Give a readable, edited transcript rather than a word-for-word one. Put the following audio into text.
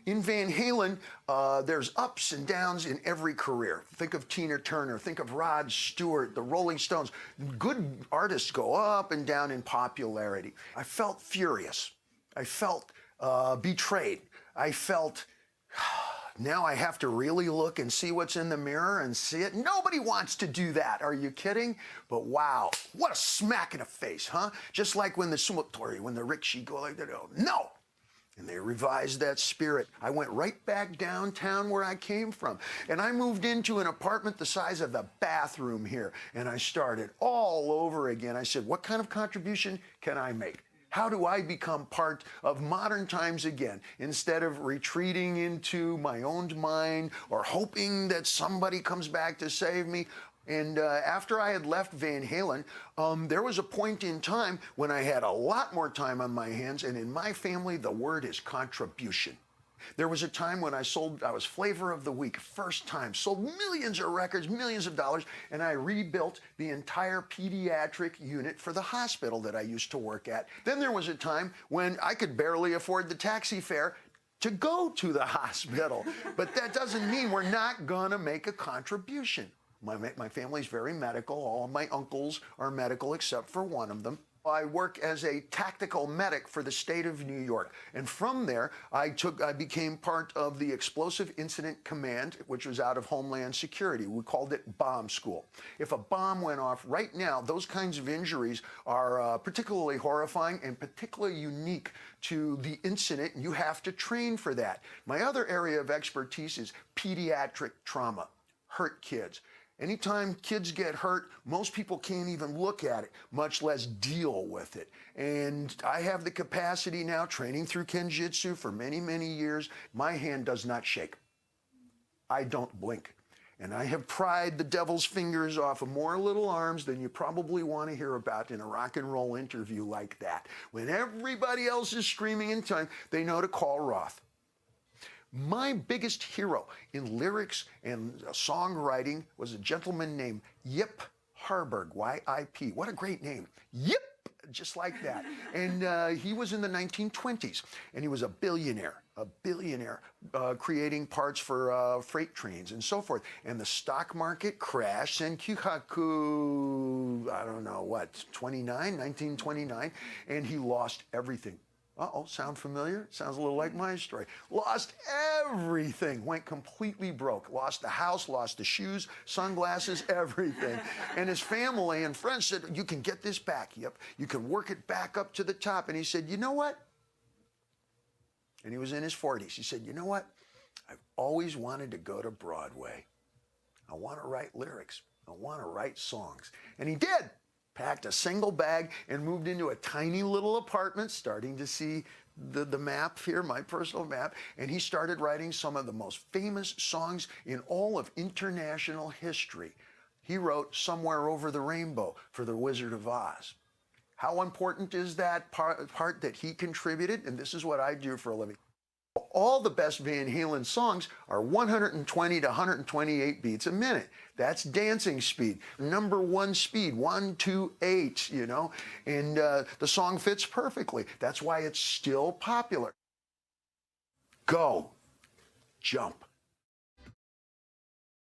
In Van Halen, there's ups and downs in every career. Think of Tina Turner, think of Rod Stewart, the Rolling Stones. Good artists go up and down in popularity. I felt furious. I felt betrayed. I felt, now I have to really look and see what's in the mirror and see it. Nobody wants to do that. Are you kidding? But wow, what a smack in the face, huh? Just like when the sumotori, when the rickshaw go like that, oh, no. And they revised that spirit. I went right back downtown where I came from. And I moved into an apartment the size of the bathroom here. And I started all over again. I said, what kind of contribution can I make? How do I become part of modern times again, instead of retreating into my own mind or hoping that somebody comes back to save me? And after I had left Van Halen, there was a point in time when I had a lot more time on my hands, and in my family, the word is contribution. There was a time when I was flavor of the week, first time, sold millions of records, millions of dollars, and I rebuilt the entire pediatric unit for the hospital that I used to work at. Then there was a time when I could barely afford the taxi fare to go to the hospital. But that doesn't mean we're not gonna make a contribution. My family's very medical. All of my uncles are medical except for one of them. I work as a tactical medic for the state of New York. And from there, I became part of the Explosive Incident Command, which was out of Homeland Security. We called it bomb school. If a bomb went off right now, those kinds of injuries are particularly horrifying and particularly unique to the incident. You have to train for that. My other area of expertise is pediatric trauma, hurt kids. Anytime kids get hurt, most people can't even look at it, much less deal with it. And I have the capacity now, training through Kenjutsu for many, many years. My hand does not shake. I don't blink. And I have pried the devil's fingers off of more little arms than you probably want to hear about in a rock and roll interview like that. When everybody else is screaming in time, they know to call Roth. My biggest hero in lyrics and songwriting was a gentleman named Yip Harburg, Y-I-P. What a great name. Yip, just like that. And he was in the 1920s, and he was a billionaire, creating parts for freight trains and so forth. And the stock market crashed in Kyuhaku, I don't know what, 1929, and he lost everything. Uh-oh, sound familiar? Sounds a little like my story. Lost everything, went completely broke. Lost the house, lost the shoes, sunglasses, everything. And his family and friends said, you can get this back, Yep. You can work it back up to the top. And he said, you know what? And he was in his 40s. He said, you know what? I've always wanted to go to Broadway. I want to write lyrics. I want to write songs. And he did. Packed a single bag and moved into a tiny little apartment, starting to see the map here, my personal map, and he started writing some of the most famous songs in all of international history. He wrote Somewhere Over the Rainbow for The Wizard of Oz. How important is that part that he contributed? And this is what I do for a living. All the best Van Halen songs are 120 to 128 beats a minute. That's dancing speed. Number one speed, 128, you know, and the song fits perfectly. That's why it's still popular. Go, jump.